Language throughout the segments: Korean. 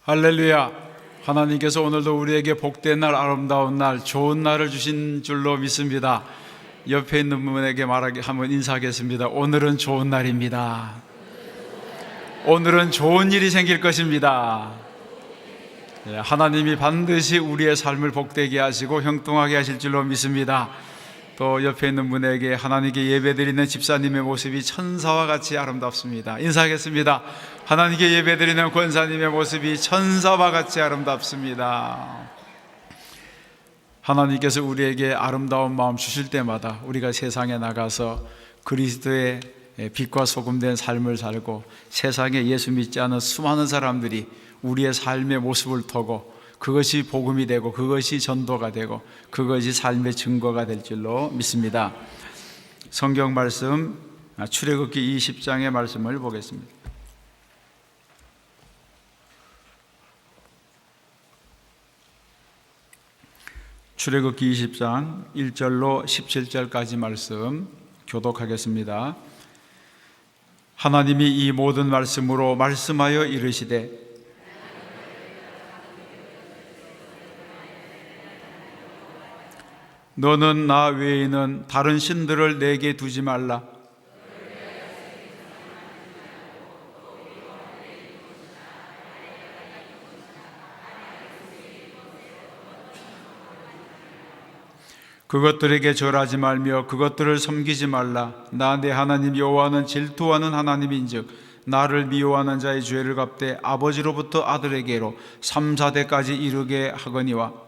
할렐루야. 하나님께서 오늘도 우리에게 복된 날, 아름다운 날, 좋은 날을 주신 줄로 믿습니다. 옆에 있는 분에게 한번 인사하겠습니다. 오늘은 좋은 날입니다. 오늘은 좋은 일이 생길 것입니다. 하나님이 반드시 우리의 삶을 복되게 하시고 형통하게 하실 줄로 믿습니다. 또 옆에 있는 분에게 하나님께 예배드리는 집사님의 모습이 천사와 같이 아름답습니다. 인사하겠습니다. 하나님께 예배드리는 권사님의 모습이 천사와 같이 아름답습니다. 하나님께서 우리에게 아름다운 마음 주실 때마다 우리가 세상에 나가서 그리스도의 빛과 소금된 삶을 살고 세상에 예수 믿지 않은 수많은 사람들이 우리의 삶의 모습을 보고 그것이 복음이 되고 그것이 전도가 되고 그것이 삶의 증거가 될 줄로 믿습니다. 성경 말씀 출애굽기 20장의 말씀을 보겠습니다. 출애굽기 20장 1절로 17절까지 말씀 교독하겠습니다. 하나님이 이 모든 말씀으로 말씀하여 이르시되 너는 나 외에는 다른 신들을 내게 두지 말라. 그것들에게 절하지 말며 그것들을 섬기지 말라. 나 내 하나님 여호와는 질투하는 하나님인즉 나를 미워하는 자의 죄를 갚되 아버지로부터 아들에게로 3, 4대까지 이르게 하거니와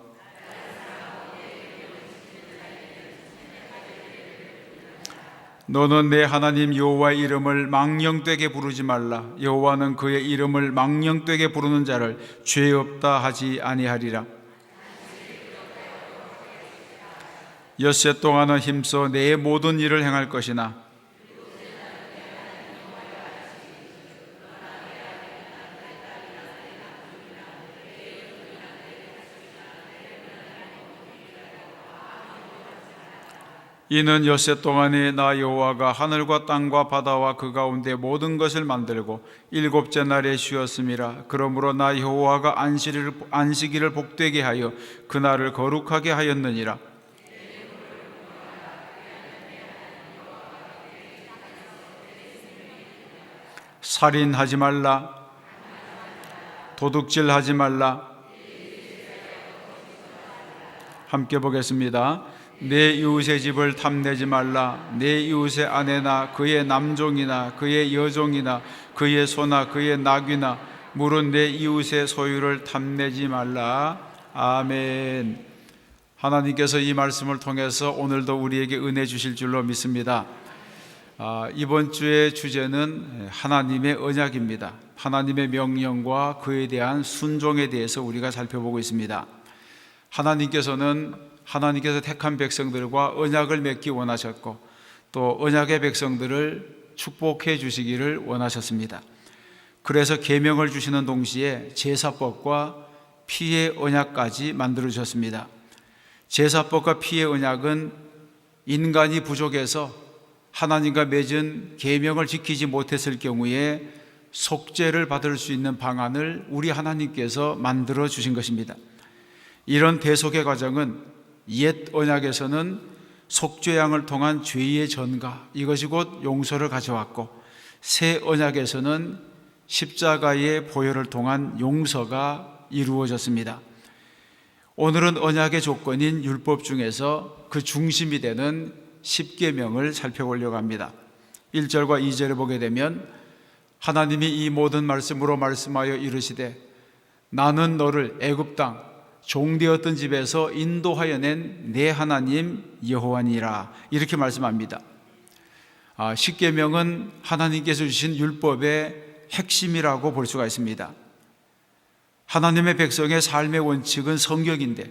너는 내 하나님 여호와의 이름을 망령되게 부르지 말라. 여호와는 그의 이름을 망령되게 부르는 자를 죄 없다 하지 아니하리라. 엿새 동안은 힘써 내 모든 일을 행할 것이나 이는 엿새 동안에 나 여호와가 하늘과 땅과 바다와 그 가운데 모든 것을 만들고 일곱째 날에 쉬었음이라. 그러므로 나 여호와가 안식일을 복되게 하여 그날을 거룩하게 하였느니라. 살인하지 말라. 도둑질하지 말라. 함께 보겠습니다. 내 이웃의 집을 탐내지 말라. 내 이웃의 아내나 그의 남종이나 그의 여종이나 그의 소나 그의 나귀나 물은 내 이웃의 소유를 탐내지 말라. 아멘. 하나님께서 이 말씀을 통해서 오늘도 우리에게 은혜 주실 줄로 믿습니다. 이번 주의 주제는 하나님의 언약입니다. 하나님의 명령과 그에 대한 순종에 대해서 우리가 살펴보고 있습니다. 하나님께서 택한 백성들과 언약을 맺기 원하셨고 또 언약의 백성들을 축복해 주시기를 원하셨습니다. 그래서 계명을 주시는 동시에 제사법과 피의 언약까지 만들어 주셨습니다. 제사법과 피의 언약은 인간이 부족해서 하나님과 맺은 계명을 지키지 못했을 경우에 속죄를 받을 수 있는 방안을 우리 하나님께서 만들어 주신 것입니다. 이런 대속의 과정은 옛 언약에서는 속죄양을 통한 죄의 전가, 이것이 곧 용서를 가져왔고 새 언약에서는 십자가의 보혈을 통한 용서가 이루어졌습니다. 오늘은 언약의 조건인 율법 중에서 그 중심이 되는 십계명을 살펴보려고 합니다. 1절과 2절을 보게 되면 하나님이 이 모든 말씀으로 말씀하여 이르시되 나는 너를 애굽 땅 종되었던 집에서 인도하여 낸 내 하나님 여호와니라, 이렇게 말씀합니다. 십계명은 하나님께서 주신 율법의 핵심이라고 볼 수가 있습니다. 하나님의 백성의 삶의 원칙은 성경인데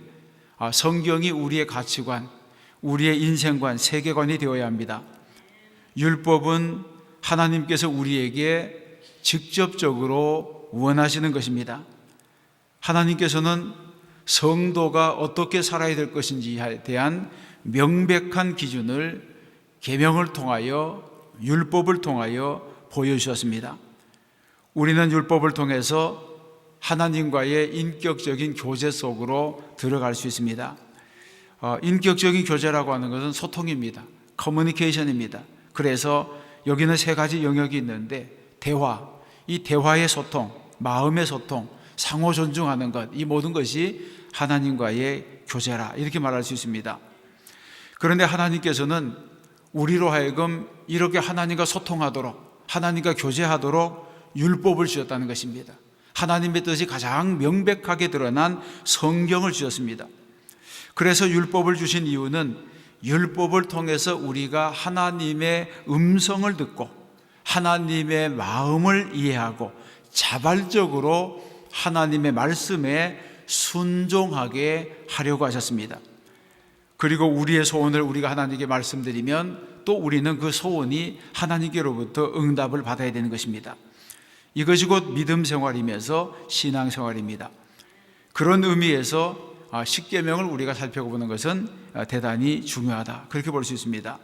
성경이 우리의 가치관, 우리의 인생관, 세계관이 되어야 합니다. 율법은 하나님께서 우리에게 직접적으로 원하시는 것입니다. 하나님께서는 성도가 어떻게 살아야 될 것인지에 대한 명백한 기준을 계명을 통하여 율법을 통하여 보여주셨습니다. 우리는 율법을 통해서 하나님과의 인격적인 교제 속으로 들어갈 수 있습니다. 인격적인 교제라고 하는 것은 소통입니다. 커뮤니케이션입니다. 그래서 여기는 세 가지 영역이 있는데 대화, 이 대화의 소통, 마음의 소통, 상호 존중하는 것, 이 모든 것이 하나님과의 교제라 이렇게 말할 수 있습니다. 그런데 하나님께서는 우리로 하여금 이렇게 하나님과 소통하도록, 하나님과 교제하도록 율법을 주셨다는 것입니다. 하나님의 뜻이 가장 명백하게 드러난 성경을 주셨습니다. 그래서 율법을 주신 이유는 율법을 통해서 우리가 하나님의 음성을 듣고 하나님의 마음을 이해하고 자발적으로 하나님의 말씀에 순종하게 하려고 하셨습니다. 그리고 우리의 소원을 우리가 하나님께 말씀드리면 또 우리는 그 소원이 하나님께로부터 응답을 받아야 되는 것입니다. 이것이 곧 믿음 생활이면서 신앙 생활입니다. 그런 의미에서 십계명을 우리가 살펴보는 것은 대단히 중요하다, 그렇게 볼 수 있습니다.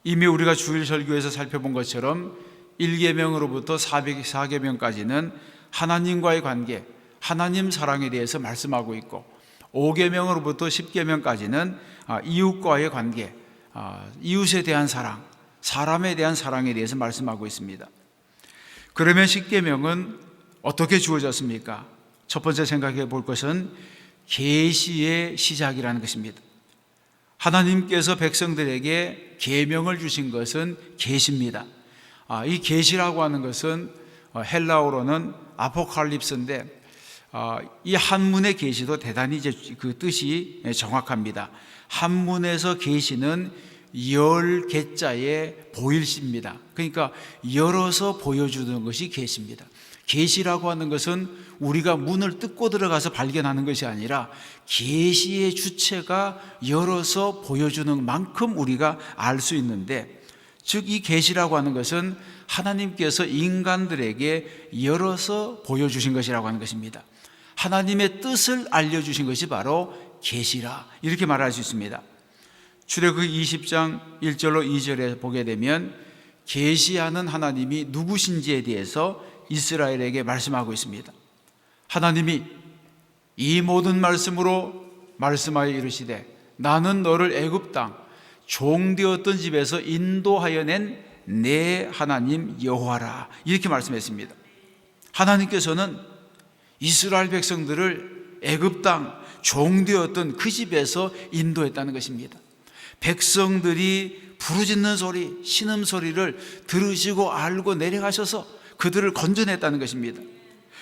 이미 우리가 주일 설교에서 살펴본 것처럼 1계명으로부터 4계명까지는 하나님과의 관계, 하나님 사랑에 대해서 말씀하고 있고 5계명으로부터 10계명까지는 이웃과의 관계, 이웃에 대한 사랑, 사람에 대한 사랑에 대해서 말씀하고 있습니다. 그러면 10계명은 어떻게 주어졌습니까? 첫 번째 생각해 볼 것은 계시의 시작이라는 것입니다. 하나님께서 백성들에게 계명을 주신 것은 계시입니다. 이 계시라고 하는 것은 헬라어로는 아포칼립스인데 이 한문의 계시도 대단히 이제 그 뜻이 정확합니다. 한문에서 계시는 열 개자의 보일시입니다. 그러니까 열어서 보여주는 것이 계시입니다. 계시라고 하는 것은 우리가 문을 뜯고 들어가서 발견하는 것이 아니라 계시의 주체가 열어서 보여주는 만큼 우리가 알 수 있는데, 즉 이 계시라고 하는 것은 하나님께서 인간들에게 열어서 보여주신 것이라고 하는 것입니다. 하나님의 뜻을 알려주신 것이 바로 계시라, 이렇게 말할 수 있습니다. 출애굽기 20장 1절로 2절에 보게 되면 계시하는 하나님이 누구신지에 대해서 이스라엘에게 말씀하고 있습니다. 하나님이 이 모든 말씀으로 말씀하여 이르시되 나는 너를 애굽 땅 종되었던 집에서 인도하여 낸 내 하나님 여호와라, 이렇게 말씀했습니다. 하나님께서는 이스라엘 백성들을 애굽 땅 종되었던 그 집에서 인도했다는 것입니다. 백성들이 부르짖는 소리, 신음소리를 들으시고 알고 내려가셔서 그들을 건져냈다는 것입니다.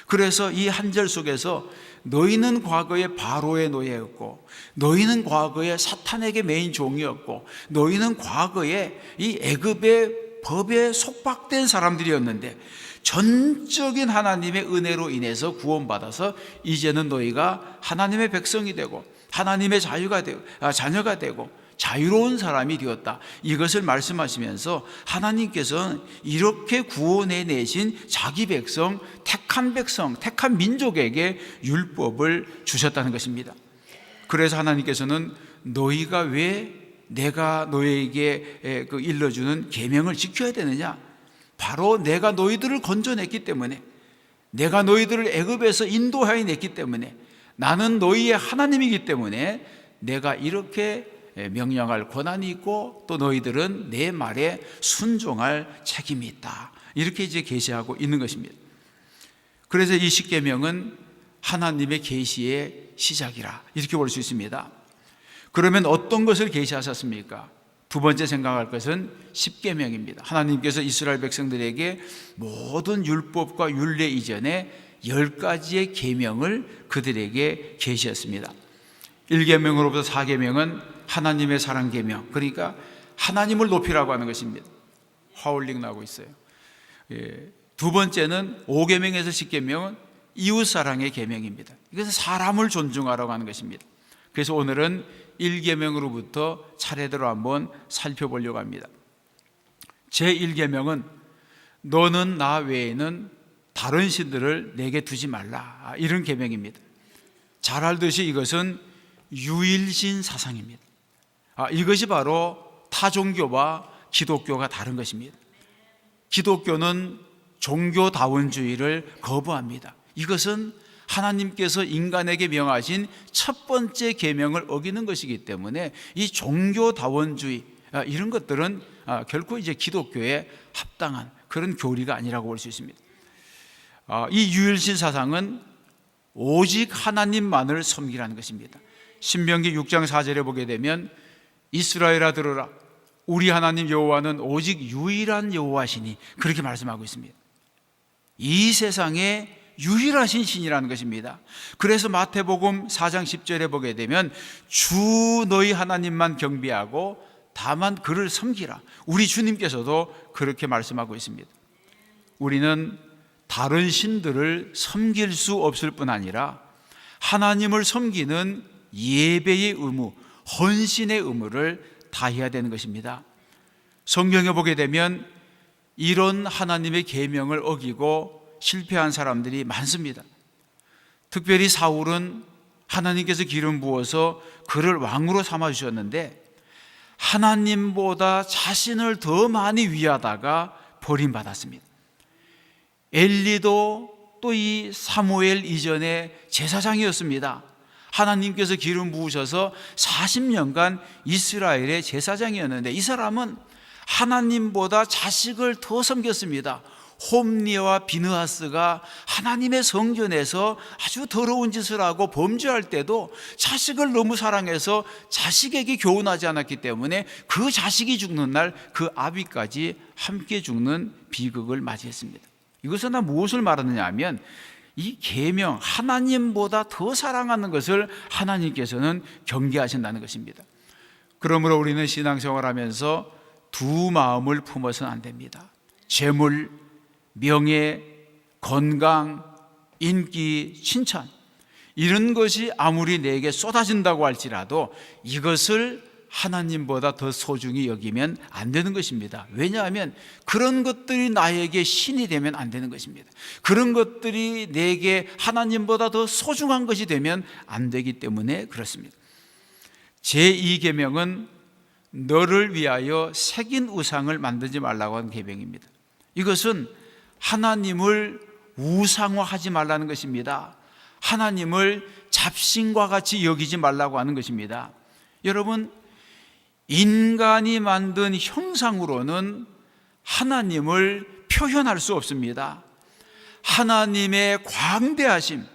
그래서 이 한 절 속에서 너희는 과거에 바로의 노예였고, 너희는 과거에 사탄에게 매인 종이었고, 너희는 과거에 이 애굽의 법에 속박된 사람들이었는데 전적인 하나님의 은혜로 인해서 구원받아서 이제는 너희가 하나님의 백성이 되고 하나님의 자녀가 되고 자유로운 사람이 되었다, 이것을 말씀하시면서 하나님께서는 이렇게 구원해 내신 자기 백성, 택한 민족에게 율법을 주셨다는 것입니다. 그래서 하나님께서는 너희가 왜 내가 너희에게 일러주는 계명을 지켜야 되느냐? 바로 내가 너희들을 건져냈기 때문에, 내가 너희들을 애굽에서 인도하여 냈기 때문에, 나는 너희의 하나님이기 때문에 내가 이렇게 명령할 권한이 있고 또 너희들은 내 말에 순종할 책임이 있다, 이렇게 이제 계시하고 있는 것입니다. 그래서 이 십계명은 하나님의 계시의 시작이라, 이렇게 볼 수 있습니다. 그러면 어떤 것을 계시하셨습니까? 두 번째 생각할 것은 십계명입니다. 하나님께서 이스라엘 백성들에게 모든 율법과 율례 이전에 10가지의 계명을 그들에게 계시했습니다. 1계명으로부터 4계명은 하나님의 사랑 계명, 그러니까 하나님을 높이라고 하는 것입니다. 하울링 나고 있어요. 두 번째는 5계명에서 10계명은 이웃사랑의 계명입니다. 이것은 사람을 존중하라고 하는 것입니다. 그래서 오늘은 1계명으로부터 차례대로 한번 살펴보려고 합니다. 제1계명은 너는 나 외에는 다른 신들을 내게 두지 말라, 이런 계명입니다. 잘 알듯이 이것은 유일신 사상입니다. 이것이 바로 타 종교와 기독교가 다른 것입니다. 기독교는 종교다원주의를 거부합니다. 이것은 하나님께서 인간에게 명하신 첫 번째 계명을 어기는 것이기 때문에 이 종교다원주의 이런 것들은 결코 이제 기독교에 합당한 그런 교리가 아니라고 볼 수 있습니다. 이 유일신 사상은 오직 하나님만을 섬기라는 것입니다. 신명기 6장 4절에 보게 되면 이스라엘아 들으라, 우리 하나님 여호와는 오직 유일한 여호와시니, 그렇게 말씀하고 있습니다. 이 세상에 유일하신 신이라는 것입니다. 그래서 마태복음 4장 10절에 보게 되면 주 너희 하나님만 경배하고 다만 그를 섬기라, 우리 주님께서도 그렇게 말씀하고 있습니다. 우리는 다른 신들을 섬길 수 없을 뿐 아니라 하나님을 섬기는 예배의 의무, 헌신의 의무를 다해야 되는 것입니다. 성경에 보게 되면 이런 하나님의 계명을 어기고 실패한 사람들이 많습니다. 특별히 사울은 하나님께서 기름 부어서 그를 왕으로 삼아주셨는데 하나님보다 자신을 더 많이 위하다가 버림받았습니다. 엘리도 또 이 사무엘 이전에 제사장이었습니다. 하나님께서 기름 부으셔서 40년간 이스라엘의 제사장이었는데 이 사람은 하나님보다 자식을 더 섬겼습니다. 홈리와 비느하스가 하나님의 성전에서 아주 더러운 짓을 하고 범죄할 때도 자식을 너무 사랑해서 자식에게 교훈하지 않았기 때문에 그 자식이 죽는 날 그 아비까지 함께 죽는 비극을 맞이했습니다. 이것은 무엇을 말하느냐 하면 이 계명, 하나님보다 더 사랑하는 것을 하나님께서는 경계하신다는 것입니다. 그러므로 우리는 신앙생활하면서 두 마음을 품어서는 안 됩니다. 재물, 명예, 건강, 인기, 칭찬, 이런 것이 아무리 내게 쏟아진다고 할지라도 이것을 하나님보다 더 소중히 여기면 안 되는 것입니다. 왜냐하면 그런 것들이 나에게 신이 되면 안 되는 것입니다. 그런 것들이 내게 하나님보다 더 소중한 것이 되면 안 되기 때문에 그렇습니다. 제2계명은 너를 위하여 새긴 우상을 만들지 말라고 하는 계명입니다. 이것은 하나님을 우상화하지 말라는 것입니다. 하나님을 잡신과 같이 여기지 말라고 하는 것입니다. 여러분, 인간이 만든 형상으로는 하나님을 표현할 수 없습니다. 하나님의 광대하심,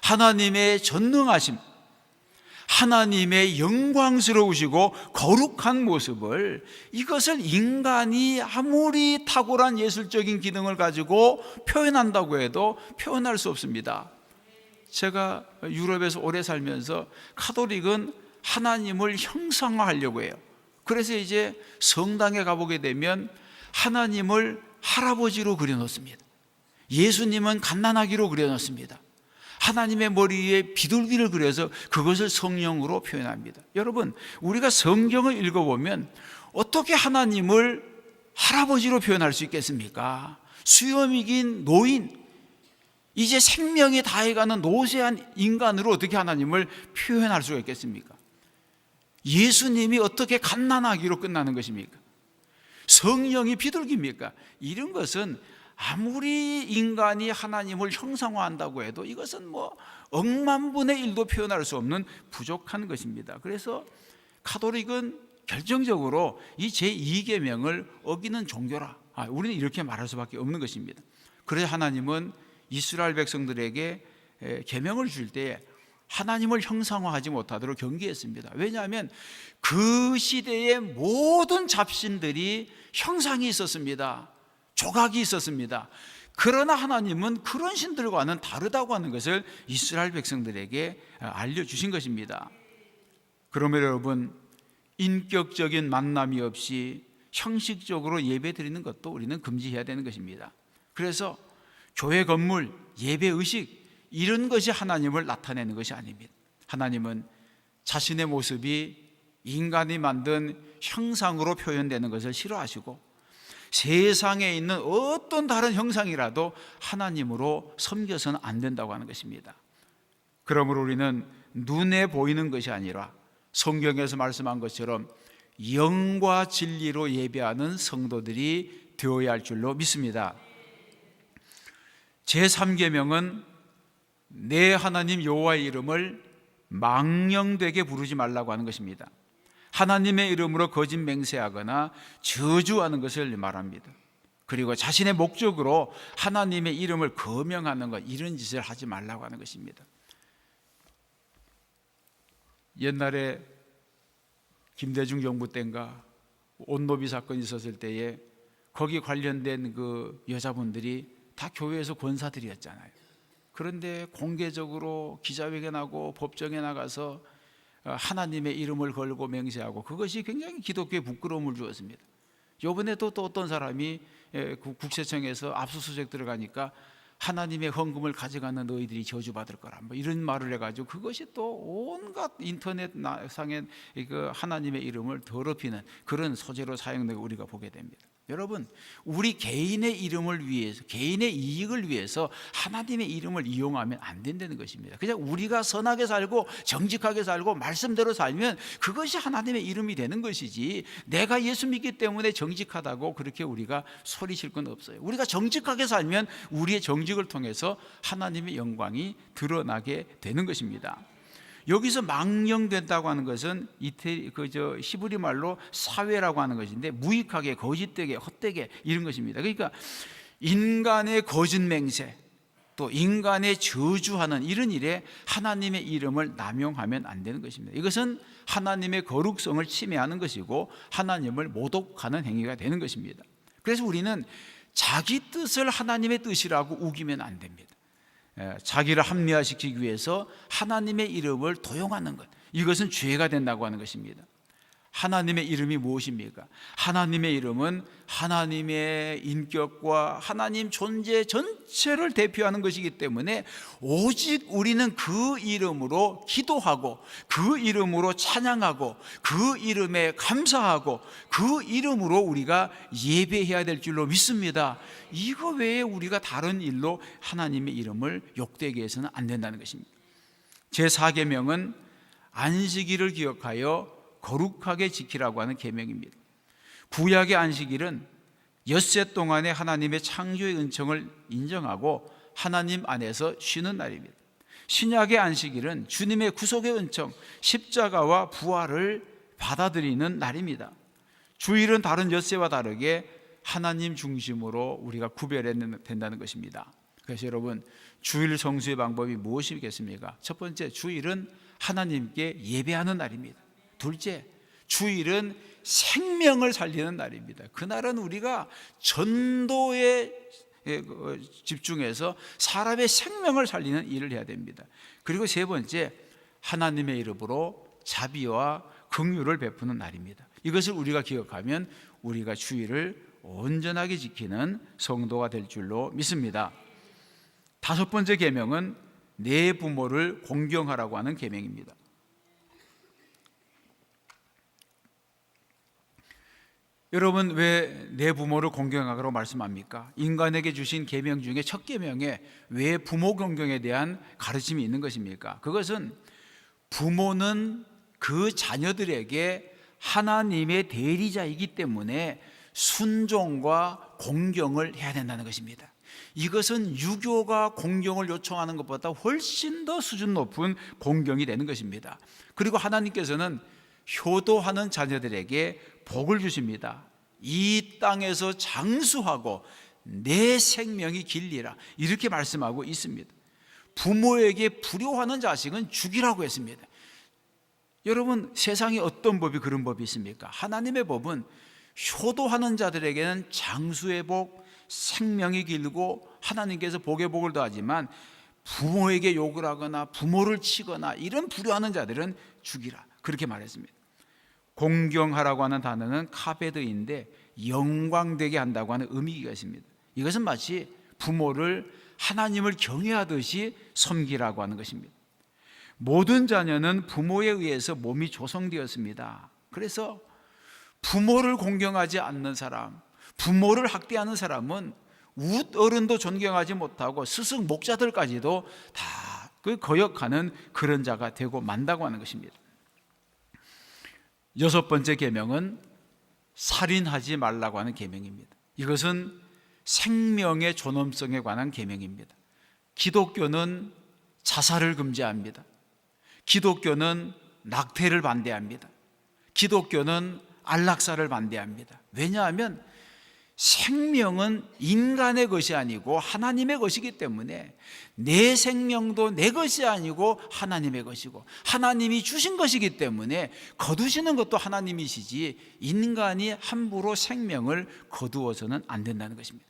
하나님의 전능하심, 하나님의 영광스러우시고 거룩한 모습을, 이것을 인간이 아무리 탁월한 예술적인 기능을 가지고 표현한다고 해도 표현할 수 없습니다. 제가 유럽에서 오래 살면서 카톨릭은 하나님을 형상화하려고 해요. 그래서 이제 성당에 가보게 되면 하나님을 할아버지로 그려놓습니다. 예수님은 갓난아기로 그려놓습니다. 하나님의 머리에 비둘기를 그려서 그것을 성령으로 표현합니다. 여러분, 우리가 성경을 읽어보면 어떻게 하나님을 할아버지로 표현할 수 있겠습니까? 수염이긴 노인, 이제 생명이 다해가는 노쇠한 인간으로 어떻게 하나님을 표현할 수가 있겠습니까? 예수님이 어떻게 갓난아기로 끝나는 것입니까? 성령이 비둘기입니까? 이런 것은 아무리 인간이 하나님을 형상화한다고 해도 이것은 억만분의 1도 표현할 수 없는 부족한 것입니다. 그래서 카톨릭은 결정적으로 이 제2계명을 어기는 종교라, 우리는 이렇게 말할 수밖에 없는 것입니다. 그래서 하나님은 이스라엘 백성들에게 계명을 줄 때 하나님을 형상화하지 못하도록 경계했습니다. 왜냐하면 그 시대의 모든 잡신들이 형상이 있었습니다. 조각이 있었습니다. 그러나 하나님은 그런 신들과는 다르다고 하는 것을 이스라엘 백성들에게 알려주신 것입니다. 그러면 여러분, 인격적인 만남이 없이 형식적으로 예배 드리는 것도 우리는 금지해야 되는 것입니다. 그래서 교회 건물, 예배 의식, 이런 것이 하나님을 나타내는 것이 아닙니다. 하나님은 자신의 모습이 인간이 만든 형상으로 표현되는 것을 싫어하시고 세상에 있는 어떤 다른 형상이라도 하나님으로 섬겨서는 안 된다고 하는 것입니다. 그러므로 우리는 눈에 보이는 것이 아니라 성경에서 말씀한 것처럼 영과 진리로 예배하는 성도들이 되어야 할 줄로 믿습니다. 제3계명은 내 하나님 여호와의 이름을 망령되게 부르지 말라고 하는 것입니다. 하나님의 이름으로 거짓 맹세하거나 저주하는 것을 말합니다. 그리고 자신의 목적으로 하나님의 이름을 거명하는 것, 이런 짓을 하지 말라고 하는 것입니다. 옛날에 김대중 정부 때인가 온노비 사건이 있었을 때에 거기 관련된 그 여자분들이 다 교회에서 권사들이었잖아요. 그런데 공개적으로 기자회견하고 법정에 나가서 하나님의 이름을 걸고 맹세하고, 그것이 굉장히 기독교에 부끄러움을 주었습니다. 이번에 또 어떤 사람이 국세청에서 압수수색 들어가니까 하나님의 헌금을 가져가는 너희들이 저주받을 거라, 뭐 이런 말을 해가지고 그것이 또 온갖 인터넷 상의 그 하나님의 이름을 더럽히는 그런 소재로 사용되고 우리가 보게 됩니다. 여러분, 우리 개인의 이름을 위해서, 개인의 이익을 위해서 하나님의 이름을 이용하면 안 된다는 것입니다. 그냥 우리가 선하게 살고 정직하게 살고 말씀대로 살면 그것이 하나님의 이름이 되는 것이지, 내가 예수 믿기 때문에 정직하다고 그렇게 우리가 소리칠 건 없어요. 우리가 정직하게 살면 우리의 정직을 통해서 하나님의 영광이 드러나게 되는 것입니다. 여기서 망령된다고 하는 것은 히브리 말로 사회라고 하는 것인데, 무익하게, 거짓되게, 헛되게, 이런 것입니다. 그러니까 인간의 거짓 맹세, 또 인간의 저주하는 이런 일에 하나님의 이름을 남용하면 안 되는 것입니다. 이것은 하나님의 거룩성을 침해하는 것이고 하나님을 모독하는 행위가 되는 것입니다. 그래서 우리는 자기 뜻을 하나님의 뜻이라고 우기면 안 됩니다. 자기를 합리화시키기 위해서 하나님의 이름을 도용하는 것, 이것은 죄가 된다고 하는 것입니다. 하나님의 이름이 무엇입니까? 하나님의 이름은 하나님의 인격과 하나님 존재 전체를 대표하는 것이기 때문에 오직 우리는 그 이름으로 기도하고, 그 이름으로 찬양하고, 그 이름에 감사하고, 그 이름으로 우리가 예배해야 될 줄로 믿습니다. 이거 외에 우리가 다른 일로 하나님의 이름을 욕되게 해서는 안 된다는 것입니다. 제4계명은 안식일을 기억하여 거룩하게 지키라고 하는 계명입니다. 구약의 안식일은 엿새 동안의 하나님의 창조의 은총을 인정하고 하나님 안에서 쉬는 날입니다. 신약의 안식일은 주님의 구속의 은총, 십자가와 부활을 받아들이는 날입니다. 주일은 다른 엿새와 다르게 하나님 중심으로 우리가 구별해야 된다는 것입니다. 그래서 여러분, 주일 성수의 방법이 무엇이겠습니까? 첫 번째, 주일은 하나님께 예배하는 날입니다. 둘째, 주일은 생명을 살리는 날입니다. 그날은 우리가 전도에 집중해서 사람의 생명을 살리는 일을 해야 됩니다. 그리고 세 번째, 하나님의 이름으로 자비와 긍휼을 베푸는 날입니다. 이것을 우리가 기억하면 우리가 주일을 온전하게 지키는 성도가 될 줄로 믿습니다. 다섯 번째 계명은 내 부모를 공경하라고 하는 계명입니다. 여러분, 왜 내 부모를 공경하라고 말씀합니까? 인간에게 주신 계명 중에 첫 계명에 왜 부모 공경에 대한 가르침이 있는 것입니까? 그것은 부모는 그 자녀들에게 하나님의 대리자이기 때문에 순종과 공경을 해야 된다는 것입니다. 이것은 유교가 공경을 요청하는 것보다 훨씬 더 수준 높은 공경이 되는 것입니다. 그리고 하나님께서는 효도하는 자녀들에게 복을 주십니다. 이 땅에서 장수하고 내 생명이 길리라, 이렇게 말씀하고 있습니다. 부모에게 불효하는 자식은 죽이라고 했습니다. 여러분, 세상에 어떤 법이 그런 법이 있습니까? 하나님의 법은 효도하는 자들에게는 장수의 복, 생명이 길고 하나님께서 복의 복을 더하지만 부모에게 욕을 하거나 부모를 치거나 이런 불효하는 자들은 죽이라, 그렇게 말했습니다. 공경하라고 하는 단어는 카베드인데 영광되게 한다고 하는 의미가 있습니다. 이것은 마치 부모를 하나님을 경외하듯이 섬기라고 하는 것입니다. 모든 자녀는 부모에 의해서 몸이 조성되었습니다. 그래서 부모를 공경하지 않는 사람, 부모를 학대하는 사람은 웃어른도 존경하지 못하고 스승 목자들까지도 다 거역하는 그런 자가 되고 만다고 하는 것입니다. 여섯 번째 계명은 살인하지 말라고 하는 계명입니다. 이것은 생명의 존엄성에 관한 계명입니다. 기독교는 자살을 금지합니다. 기독교는 낙태를 반대합니다. 기독교는 안락사를 반대합니다. 왜냐하면 생명은 인간의 것이 아니고 하나님의 것이기 때문에 내 생명도 내 것이 아니고 하나님의 것이고 하나님이 주신 것이기 때문에 거두시는 것도 하나님이시지 인간이 함부로 생명을 거두어서는 안 된다는 것입니다.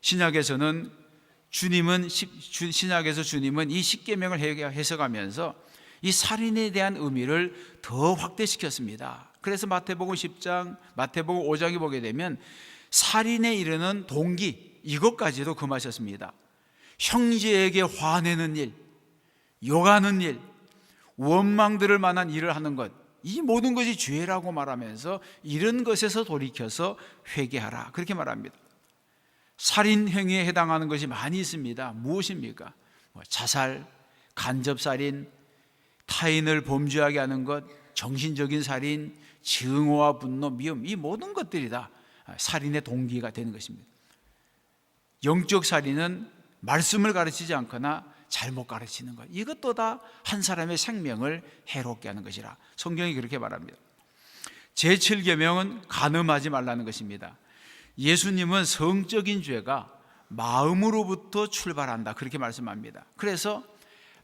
신약에서 주님은 이 십계명을 해석하면서 이 살인에 대한 의미를 더 확대시켰습니다. 그래서 마태복음 5장에 보게 되면 살인에 이르는 동기, 이것까지도 금하셨습니다. 형제에게 화내는 일, 욕하는 일, 원망 들을 만한 일을 하는 것, 이 모든 것이 죄라고 말하면서 이런 것에서 돌이켜서 회개하라, 그렇게 말합니다. 살인 행위에 해당하는 것이 많이 있습니다. 무엇입니까? 자살, 간접살인, 타인을 범죄하게 하는 것, 정신적인 살인, 증오와 분노, 미움, 이 모든 것들이 다 살인의 동기가 되는 것입니다. 영적 살인은 말씀을 가르치지 않거나 잘못 가르치는 것, 이것도 다 한 사람의 생명을 해롭게 하는 것이라 성경이 그렇게 말합니다. 제7계명은 간음하지 말라는 것입니다. 예수님은 성적인 죄가 마음으로부터 출발한다, 그렇게 말씀합니다. 그래서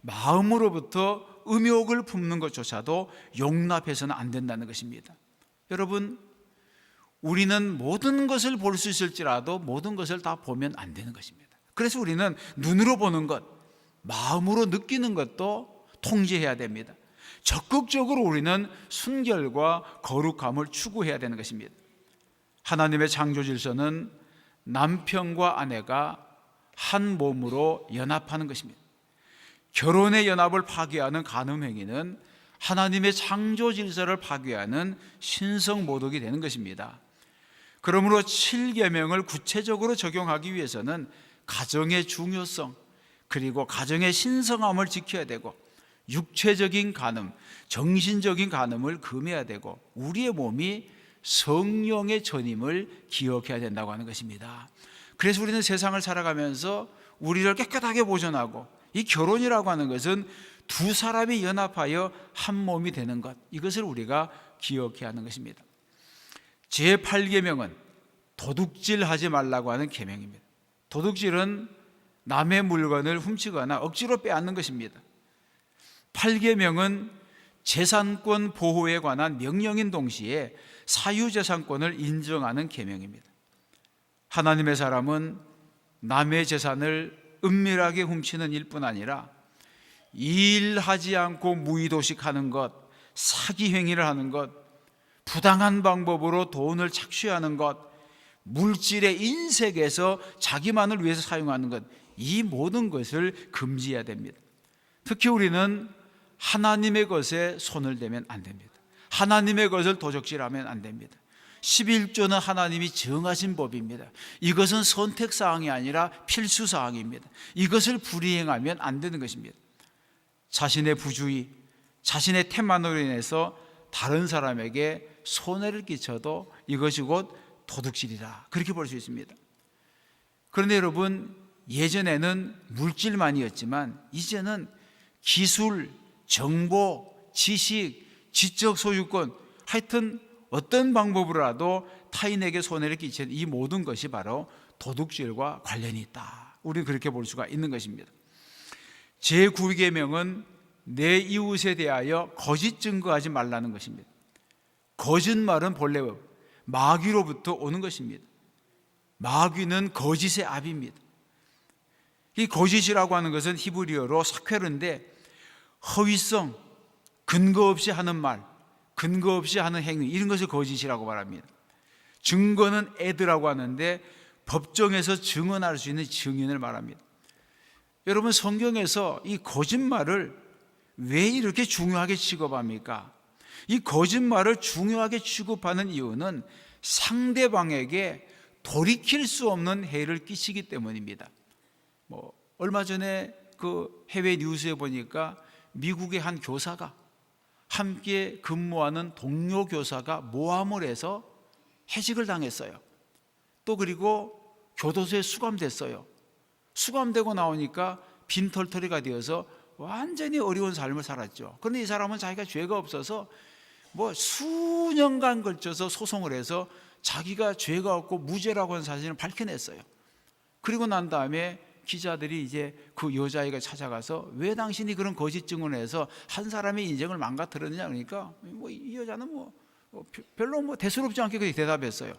마음으로부터 음욕을 품는 것조차도 용납해서는 안 된다는 것입니다. 여러분, 우리는 모든 것을 볼 수 있을지라도 모든 것을 다 보면 안 되는 것입니다. 그래서 우리는 눈으로 보는 것, 마음으로 느끼는 것도 통제해야 됩니다. 적극적으로 우리는 순결과 거룩함을 추구해야 되는 것입니다. 하나님의 창조 질서는 남편과 아내가 한 몸으로 연합하는 것입니다. 결혼의 연합을 파괴하는 간음 행위는 하나님의 창조 질서를 파괴하는 신성모독이 되는 것입니다. 그러므로 7계명을 구체적으로 적용하기 위해서는 가정의 중요성, 그리고 가정의 신성함을 지켜야 되고, 육체적인 간음, 정신적인 간음을 금해야 되고, 우리의 몸이 성령의 전임을 기억해야 된다고 하는 것입니다. 그래서 우리는 세상을 살아가면서 우리를 깨끗하게 보존하고, 이 결혼이라고 하는 것은 두 사람이 연합하여 한 몸이 되는 것, 이것을 우리가 기억해야 하는 것입니다. 제8계명은 도둑질하지 말라고 하는 계명입니다. 도둑질은 남의 물건을 훔치거나 억지로 빼앗는 것입니다. 8계명은 재산권 보호에 관한 명령인 동시에 사유재산권을 인정하는 계명입니다. 하나님의 사람은 남의 재산을 은밀하게 훔치는 일뿐 아니라 일하지 않고 무의도식하는 것, 사기 행위를 하는 것, 부당한 방법으로 돈을 착취하는 것, 물질의 인색에서 자기만을 위해서 사용하는 것, 이 모든 것을 금지해야 됩니다. 특히 우리는 하나님의 것에 손을 대면 안 됩니다. 하나님의 것을 도적질하면 안 됩니다. 11조는 하나님이 정하신 법입니다. 이것은 선택사항이 아니라 필수사항입니다. 이것을 불이행하면 안 되는 것입니다. 자신의 부주의, 자신의 태만으로 인해서 다른 사람에게 손해를 끼쳐도 이것이 곧 도둑질이다, 그렇게 볼 수 있습니다. 그런데 여러분, 예전에는 물질만이었지만 이제는 기술, 정보, 지식, 지적 소유권, 하여튼 어떤 방법으로라도 타인에게 손해를 끼치는 이 모든 것이 바로 도둑질과 관련이 있다, 우리는 그렇게 볼 수가 있는 것입니다. 제9계명은 내 이웃에 대하여 거짓 증거하지 말라는 것입니다. 거짓말은 본래 마귀로부터 오는 것입니다. 마귀는 거짓의 압입니다. 이 거짓이라고 하는 것은 히브리어로 사케르인데, 허위성, 근거 없이 하는 말, 근거 없이 하는 행위, 이런 것을 거짓이라고 말합니다. 증거는 에드라고 하는데 법정에서 증언할 수 있는 증인을 말합니다. 여러분, 성경에서 이 거짓말을 왜 이렇게 중요하게 취급합니까? 이 거짓말을 중요하게 취급하는 이유는 상대방에게 돌이킬 수 없는 해를 끼치기 때문입니다. 얼마 전에 그 해외 뉴스에 보니까 미국의 한 교사가, 함께 근무하는 동료 교사가 모함을 해서 해직을 당했어요. 또 그리고 교도소에 수감됐어요. 수감되고 나오니까 빈털터리가 되어서 완전히 어려운 삶을 살았죠. 그런데 이 사람은 자기가 죄가 없어서 수년간 걸쳐서 소송을 해서 자기가 죄가 없고 무죄라고 하는 사실을 밝혀냈어요. 그리고 난 다음에 기자들이 이제 그 여자아이가 찾아가서 왜 당신이 그런 거짓 증언을 해서 한 사람의 인생을 망가뜨렸느냐, 그러니까 이 여자는 별로 대수롭지 않게 그렇게 대답했어요.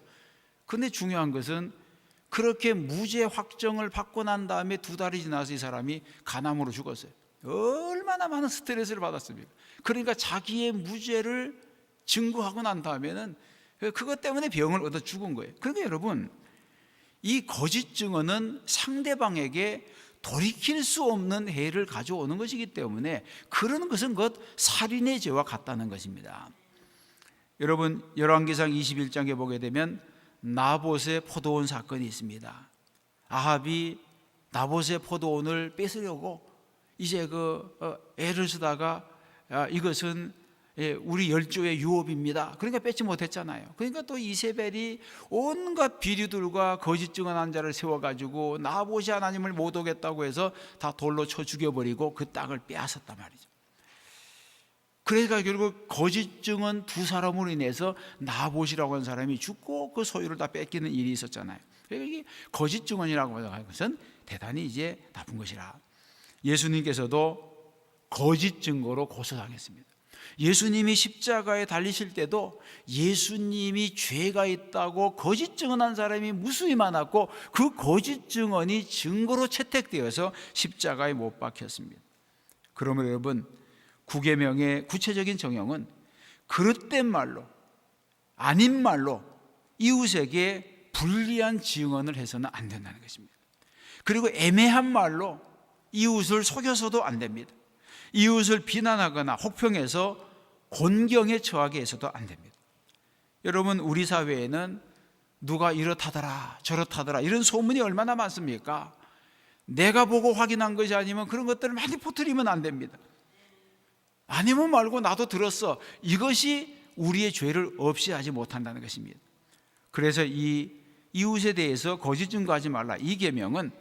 그런데 중요한 것은 그렇게 무죄 확정을 받고 난 다음에 2달이 지나서 이 사람이 간암으로 죽었어요. 얼마나 많은 스트레스를 받았습니까? 그러니까 자기의 무죄를 증거하고 난 다음에는 그것 때문에 병을 얻어 죽은 거예요. 그러니까 여러분, 이 거짓 증언은 상대방에게 돌이킬 수 없는 해를 가져오는 것이기 때문에 그런 것은 곧 살인의 죄와 같다는 것입니다. 여러분, 열왕기상 21장에 보게 되면 나봇의 포도원 사건이 있습니다. 아합이 나봇의 포도원을 뺏으려고 이제 애를 쓰다가 이것은 우리 열조의 유업입니다. 그러니까 뺏지 못했잖아요. 그러니까 또 이세벨이 온갖 비류들과 거짓 증언한 자를 세워가지고 나봇이 하나님을 못 오겠다고 해서 다 돌로 쳐 죽여버리고 그 땅을 빼앗았단 말이죠. 그러니까 결국 거짓 증언 2사람으로 인해서 나봇이라고 하는 사람이 죽고 그 소유를 다 뺏기는 일이 있었잖아요. 그러니까 이게 거짓 증언이라고 하는 것은 대단히 이제 나쁜 것이라. 예수님께서도 거짓 증거로 고소당했습니다. 예수님이 십자가에 달리실 때도 예수님이 죄가 있다고 거짓 증언한 사람이 무수히 많았고 그 거짓 증언이 증거로 채택되어서 십자가에 못 박혔습니다. 그러면 여러분, 구계명의 구체적인 정형은 그릇된 말로, 아닌 말로 이웃에게 불리한 증언을 해서는 안 된다는 것입니다. 그리고 애매한 말로 이웃을 속여서도 안 됩니다. 이웃을 비난하거나 혹평해서 곤경에 처하게 해서도 안 됩니다. 여러분, 우리 사회에는 누가 이렇다더라 저렇다더라 이런 소문이 얼마나 많습니까? 내가 보고 확인한 것이 아니면 그런 것들을 많이 퍼뜨리면 안 됩니다. 아니면 말고 나도 들었어. 이것이 우리의 죄를 없이 하지 못한다는 것입니다. 그래서 이 이웃에 대해서 거짓 증거하지 말라, 이 계명은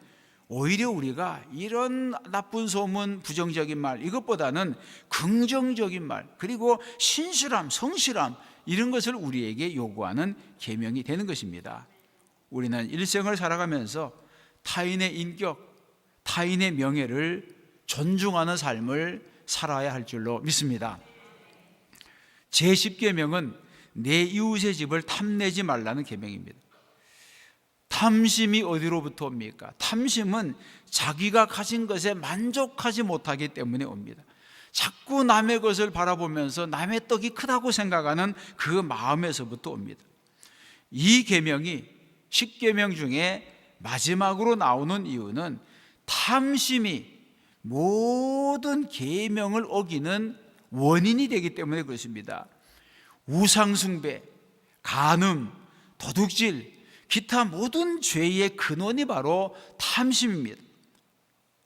오히려 우리가 이런 나쁜 소문, 부정적인 말, 이것보다는 긍정적인 말, 그리고 신실함, 성실함, 이런 것을 우리에게 요구하는 계명이 되는 것입니다. 우리는 일생을 살아가면서 타인의 인격, 타인의 명예를 존중하는 삶을 살아야 할 줄로 믿습니다. 제10계명은 내 이웃의 집을 탐내지 말라는 계명입니다. 탐심이 어디로부터 옵니까? 탐심은 자기가 가진 것에 만족하지 못하기 때문에 옵니다. 자꾸 남의 것을 바라보면서 남의 떡이 크다고 생각하는 그 마음에서부터 옵니다. 이 계명이 10계명 중에 마지막으로 나오는 이유는 탐심이 모든 계명을 어기는 원인이 되기 때문에 그렇습니다. 우상숭배, 간음, 도둑질, 기타 모든 죄의 근원이 바로 탐심입니다.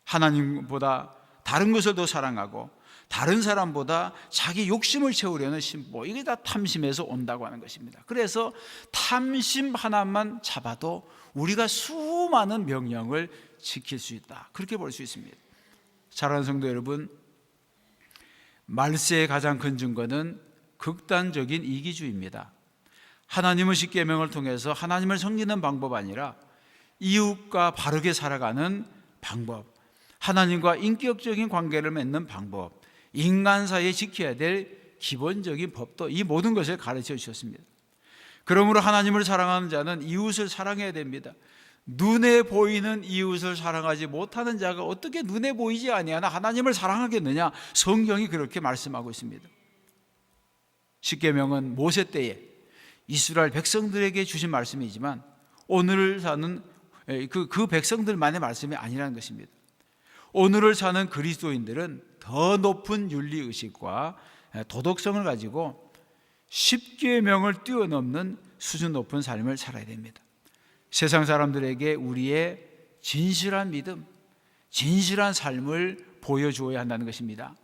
하나님보다 다른 것을 더 사랑하고 다른 사람보다 자기 욕심을 채우려는 심보, 이게 다 탐심에서 온다고 하는 것입니다. 그래서 탐심 하나만 잡아도 우리가 수많은 명령을 지킬 수 있다, 그렇게 볼 수 있습니다. 사랑하는 성도 여러분, 말세의 가장 큰 증거는 극단적인 이기주의입니다. 하나님의 십계명을 통해서 하나님을 섬기는 방법 아니라 이웃과 바르게 살아가는 방법, 하나님과 인격적인 관계를 맺는 방법, 인간 사이에 지켜야 될 기본적인 법도, 이 모든 것을 가르쳐 주셨습니다. 그러므로 하나님을 사랑하는 자는 이웃을 사랑해야 됩니다. 눈에 보이는 이웃을 사랑하지 못하는 자가 어떻게 눈에 보이지 아니하나 하나님을 사랑하겠느냐? 성경이 그렇게 말씀하고 있습니다. 십계명은 모세 때에 이스라엘 백성들에게 주신 말씀이지만 오늘을 사는 그 백성들만의 말씀이 아니라는 것입니다. 오늘을 사는 그리스도인들은 더 높은 윤리의식과 도덕성을 가지고 십계명을 뛰어넘는 수준 높은 삶을 살아야 됩니다. 세상 사람들에게 우리의 진실한 믿음, 진실한 삶을 보여주어야 한다는 것입니다.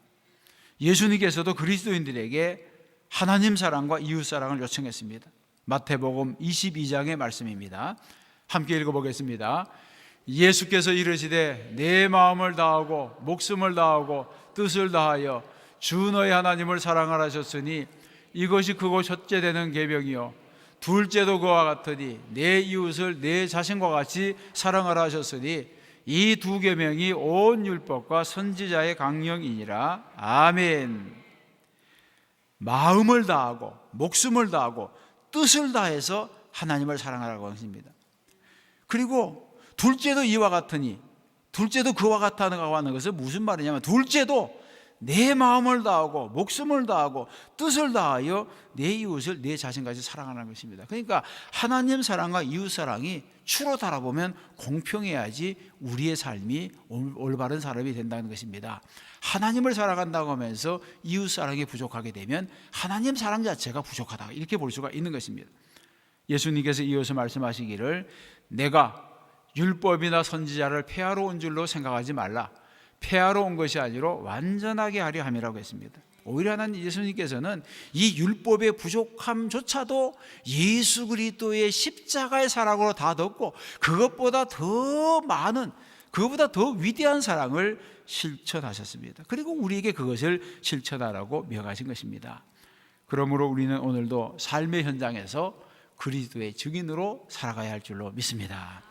예수님께서도 그리스도인들에게 하나님 사랑과 이웃 사랑을 요청했습니다. 마태복음 22장의 말씀입니다. 함께 읽어보겠습니다. 예수께서 이르시되 내 마음을 다하고 목숨을 다하고 뜻을 다하여 주 너의 하나님을 사랑하라 하셨으니 이것이 크고 첫째 되는 계명이요 둘째도 그와 같으니 내 이웃을 내 자신과 같이 사랑하라 하셨으니 이 두 계명이 온 율법과 선지자의 강령이니라. 아멘. 마음을 다하고 목숨을 다하고 뜻을 다해서 하나님을 사랑하라고 하십니다. 그리고 둘째도 이와 같으니, 둘째도 그와 같다고 하는 것은 무슨 말이냐면 둘째도 내 마음을 다하고 목숨을 다하고 뜻을 다하여 내 이웃을 내 자신같이 사랑하는 것입니다. 그러니까 하나님 사랑과 이웃 사랑이 추로 달아보면 공평해야지 우리의 삶이 올바른 사람이 된다는 것입니다. 하나님을 사랑한다고 하면서 이웃 사랑이 부족하게 되면 하나님 사랑 자체가 부족하다, 이렇게 볼 수가 있는 것입니다. 예수님께서 이어서 말씀하시기를 내가 율법이나 선지자를 폐하러 온 줄로 생각하지 말라. 폐하러 온 것이 아니라 완전하게 하려 함이라고 했습니다. 오히려 하나님 예수님께서는 이 율법의 부족함조차도 예수 그리스도의 십자가의 사랑으로 다 덮고 그것보다 더 많은, 그것보다 더 위대한 사랑을 실천하셨습니다. 그리고 우리에게 그것을 실천하라고 명하신 것입니다. 그러므로 우리는 오늘도 삶의 현장에서 그리스도의 증인으로 살아가야 할 줄로 믿습니다.